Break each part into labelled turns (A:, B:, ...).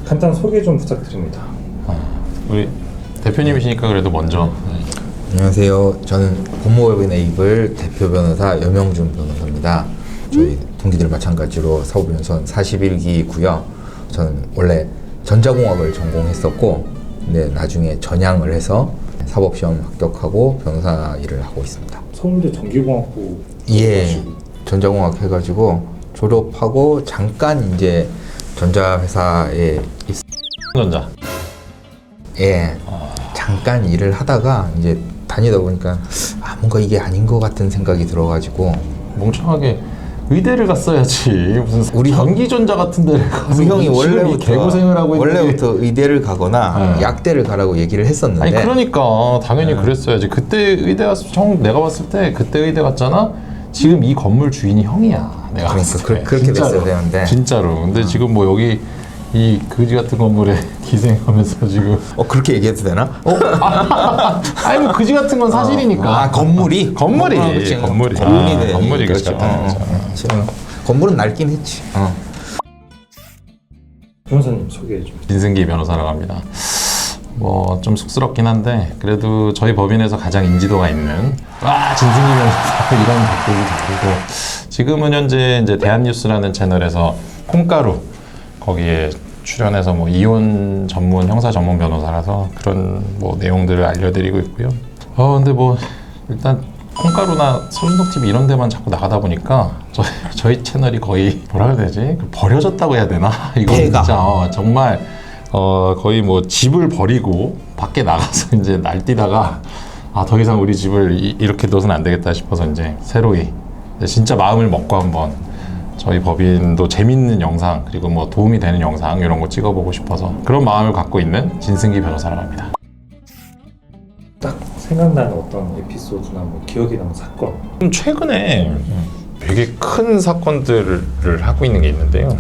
A: 간단 소개 좀 부탁드립니다.
B: 우리 대표님이시니까 그래도 먼저.
C: 안녕하세요. 저는 법무법인에이블 대표 변호사 여명준 변호사입니다. 저희 동기들 마찬가지로 사법연수원 41기고요. 저는 원래 전자공학을 전공했었고, 근데 나중에 전향을 해서 사법시험 합격하고 변호사 일을 하고 있습니다.
A: 서울대 전기공학부
C: 예, 전자공학 해가지고 졸업하고 잠깐 이제 전자회사에
B: 전자.
C: 잠깐 일을 하다가 이제 다니다 보니까 뭔가 이게 아닌 것 같은 생각이 들어가지고
B: 멍청하게 의대를 갔어야지. 무슨
C: 우리
B: 전기전자 같은 데를 가서
C: 우리 형이
B: 원래부터 개고생을 하고 있는데.
C: 원래부터 의대를 가거나
B: 네.
C: 약대를 가라고 얘기를 했었는데
B: 아니 그러니까 당연히 그랬어야지. 그때 의대 갔을 형 내가 봤을 때 그때 의대 갔잖아. 지금 이 건물 주인이 형이야. 내가 봤을 때.
C: 그렇게
B: 진짜로.
C: 됐어야 되는데
B: 진짜로. 근데 지금 뭐 여기 이 거지 같은 건물에 기생하면서 지금
C: 그렇게 얘기해도 되나?
B: 아니 뭐 거지 같은 건 사실이니까.
C: 건물이?
B: 건물이
C: 그치.
B: 건물이
C: 돼.
B: 건물이 거지
C: 그렇죠.
B: 같은 거죠.
C: 건물은 낡긴 했지.
A: 변호사님 소개 좀.
B: 진승기 변호사라고 합니다. 뭐 좀 쑥스럽긴 한데 그래도 저희 법인에서 가장 인지도가 있는 진승기 변호사 이런 댓글도 달리고 지금은 현재 이제 대한뉴스라는 채널에서 콩가루 거기에 출연해서 뭐 이혼 전문 형사 전문 변호사라서 그런 뭐 내용들을 알려드리고 있고요. 근데 뭐 일단 콩가루나 서윤동 TV 이런 데만 자꾸 나가다 보니까 저희 채널이 거의 뭐라 해야 되지? 버려졌다고 해야 되나? 이거 진짜 정말 거의 뭐 집을 버리고 밖에 나가서 이제 날뛰다가 더 이상 우리 집을 이렇게 둬서는 안 되겠다 싶어서 이제 새로이 진짜 마음을 먹고 한번 저희 법인도 재밌는 영상 그리고 뭐 도움이 되는 영상 이런 거 찍어보고 싶어서 그런 마음을 갖고 있는 진승기 변호사라고 합니다.
A: 딱 생각나는 어떤 에피소드나 뭐 기억에 남는 사건.
B: 최근에 되게 큰 사건들을 하고 있는 게 있는데요.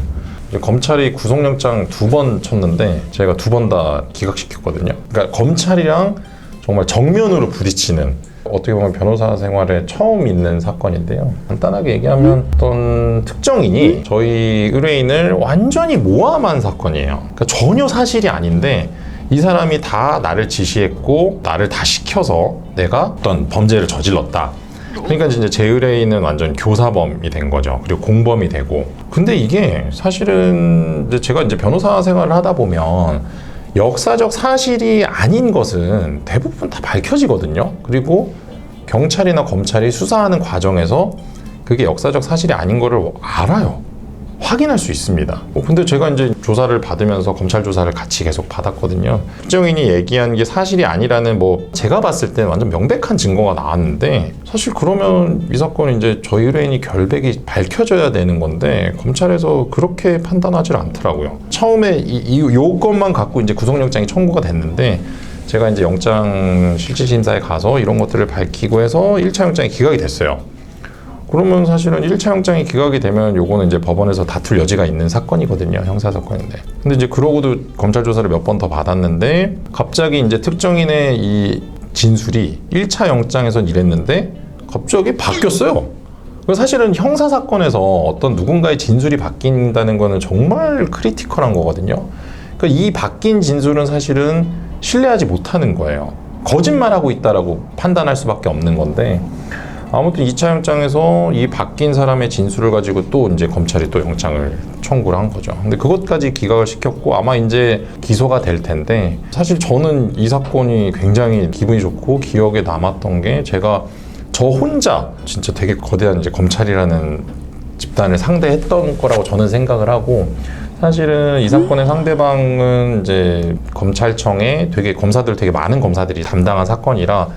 B: 검찰이 구속영장 2번 쳤는데 제가 2번 다 기각시켰거든요. 그러니까 검찰이랑 정말 정면으로 부딪히는 어떻게 보면 변호사 생활에 처음 있는 사건인데요. 간단하게 얘기하면 어떤 특정인이 저희 의뢰인을 완전히 모함한 사건이에요. 그러니까 전혀 사실이 아닌데 이 사람이 다 나를 지시했고 나를 다 시켜서 내가 어떤 범죄를 저질렀다. 그러니까 이제 제 의뢰인은 완전 교사범이 된 거죠. 그리고 공범이 되고. 근데 이게 사실은 이제 제가 이제 변호사 생활을 하다 보면 역사적 사실이 아닌 것은 대부분 다 밝혀지거든요. 그리고 경찰이나 검찰이 수사하는 과정에서 그게 역사적 사실이 아닌 거를 알아요. 확인할 수 있습니다. 근데 제가 이제 조사를 받으면서 검찰 조사를 같이 계속 받았거든요. 특정인이 얘기한 게 사실이 아니라는 뭐 제가 봤을 때는 완전 명백한 증거가 나왔는데 사실 그러면 이 사건은 이제 저희 의뢰인이 결백이 밝혀져야 되는 건데 검찰에서 그렇게 판단하지 않더라고요. 처음에 요것만 갖고 이제 구속영장이 청구가 됐는데 제가 이제 영장 실질심사에 가서 이런 것들을 밝히고 해서 1차 영장이 기각이 됐어요. 그러면 사실은 1차 영장이 기각이 되면 요거는 이제 법원에서 다툴 여지가 있는 사건이거든요. 형사 사건인데. 근데 이제 그러고도 검찰 조사를 몇 번 더 받았는데 갑자기 이제 특정인의 이 진술이 1차 영장에선 이랬는데 갑자기 바뀌었어요. 사실은 형사 사건에서 어떤 누군가의 진술이 바뀐다는 거는 정말 크리티컬한 거거든요. 그러니까 이 바뀐 진술은 사실은 신뢰하지 못하는 거예요. 거짓말하고 있다라고 판단할 수밖에 없는 건데 아무튼 2차 영장에서 이 바뀐 사람의 진술을 가지고 또 이제 검찰이 또 영장을 청구를 한 거죠. 근데 그것까지 기각을 시켰고 아마 이제 기소가 될 텐데 사실 저는 이 사건이 굉장히 기분이 좋고 기억에 남았던 게 제가 저 혼자 진짜 되게 거대한 이제 검찰이라는 집단을 상대했던 거라고 저는 생각을 하고 사실은 이 사건의 상대방은 이제 검찰청에 검사들 되게 많은 검사들이 담당한 사건이라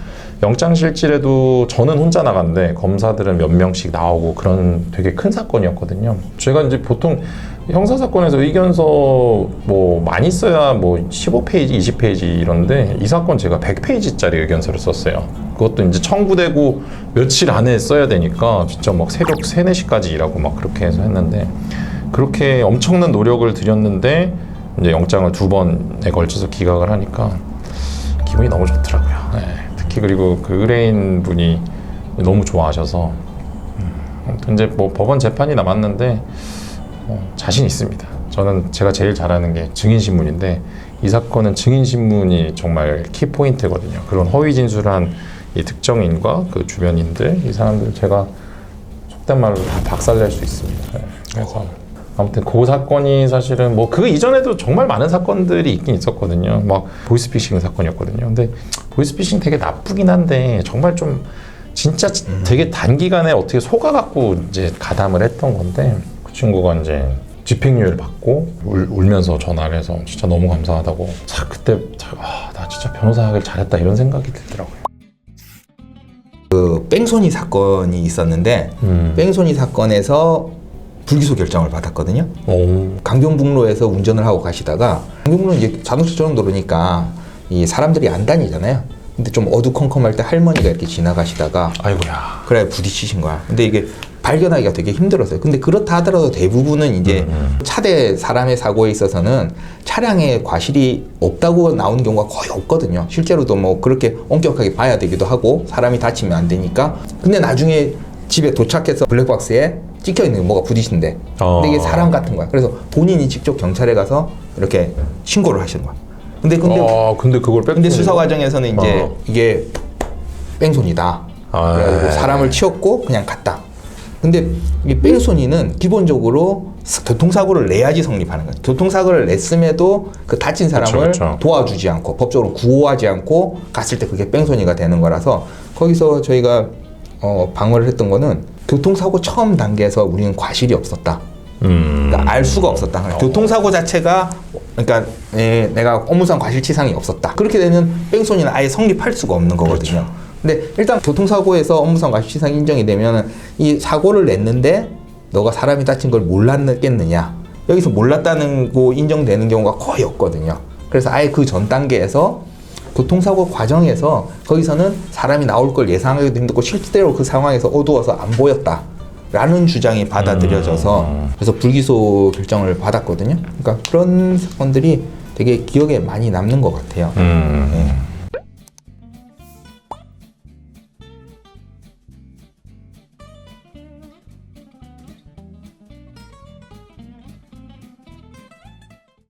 B: 영장실질에도 저는 혼자 나갔는데 검사들은 몇 명씩 나오고 그런 되게 큰 사건이었거든요. 제가 이제 보통 형사사건에서 의견서 뭐 많이 써야 뭐 15페이지, 20페이지 이런데 이 사건 제가 100페이지짜리 의견서를 썼어요. 그것도 이제 청구되고 며칠 안에 써야 되니까 진짜 막 새벽 3, 4시까지 일하고 막 그렇게 해서 했는데 그렇게 엄청난 노력을 들였는데 이제 영장을 2번에 걸쳐서 기각을 하니까 기분이 너무 좋더라고요. 네. 특히 그리고 그 의뢰인 분이 너무 좋아하셔서 아무튼 이제 뭐 법원 재판이 남았는데 자신 있습니다. 저는 제가 제일 잘하는 게 증인신문인데 이 사건은 증인신문이 정말 키포인트거든요. 그런 허위 진술한 이 특정인과 그 주변인들, 이 사람들 제가 속된 말로 다 박살낼 수 있습니다. 네. 그래서 아무튼 그 사건이 사실은 뭐 그 이전에도 정말 많은 사건들이 있긴 있었거든요. 막 보이스피싱 사건이었거든요. 근데 보이스피싱 되게 나쁘긴 한데 정말 좀 진짜 되게 단기간에 어떻게 속아갖고 이제 가담을 했던 건데 그 친구가 이제 집행유예를 받고 울면서 전화를 해서 진짜 너무 감사하다고 그때 나 진짜 변호사 하길 잘했다 이런 생각이 들더라고요.
C: 그 뺑소니 사건이 있었는데 뺑소니 사건에서 불기소 결정을 받았거든요.
B: 오.
C: 강변북로에서 운전을 하고 가시다가 강변북로는 이제 자동차 전용도로니까 이 사람들이 안 다니잖아요. 근데 좀 어두컴컴할 때 할머니가 이렇게 지나가시다가
B: 아이고야.
C: 그래 부딪히신 거야. 근데 이게 발견하기가 되게 힘들었어요. 근데 그렇다 하더라도 대부분은 이제 차대 사람의 사고에 있어서는 차량에 과실이 없다고 나오는 경우가 거의 없거든요. 실제로도 뭐 그렇게 엄격하게 봐야 되기도 하고 사람이 다치면 안 되니까. 근데 나중에 집에 도착해서 블랙박스에 찍혀 있는 게 뭐가 부딪힌대. 근데 이게 사람 같은 거야. 그래서 본인이 직접 경찰에 가서 이렇게 신고를 하시는 거야. 근데
B: 그걸
C: 근데 수사 과정에서는 이제 이게 뺑소니다. 그래가지고 사람을 치웠고 그냥 갔다. 근데 이 뺑소니는 기본적으로 교통사고를 내야지 성립하는 거예요. 교통사고를 냈음에도 그 다친 사람을
B: 그쵸.
C: 도와주지 않고 법적으로 구호하지 않고 갔을 때 그게 뺑소니가 되는 거라서 거기서 저희가 방어를 했던 거는 교통사고 처음 단계에서 우리는 과실이 없었다. 그러니까 알 수가 없었다. 교통사고 자체가 그러니까 내가 업무상 과실치상이 없었다. 그렇게 되면 뺑소니는 아예 성립할 수가 없는 거거든요.
B: 그렇죠.
C: 근데 일단 교통사고에서 업무상 과실치상 인정이 되면 이 사고를 냈는데 너가 사람이 다친 걸 몰랐겠느냐. 여기서 몰랐다는 거 인정되는 경우가 거의 없거든요. 그래서 아예 그 전 단계에서 교통사고 과정에서 거기서는 사람이 나올 걸 예상하기도 힘들고 실제로 그 상황에서 어두워서 안 보였다. 라는 주장이 받아들여져서 그래서 불기소 결정을 받았거든요. 그러니까 그런 사건들이 되게 기억에 많이 남는 것 같아요.
B: 음.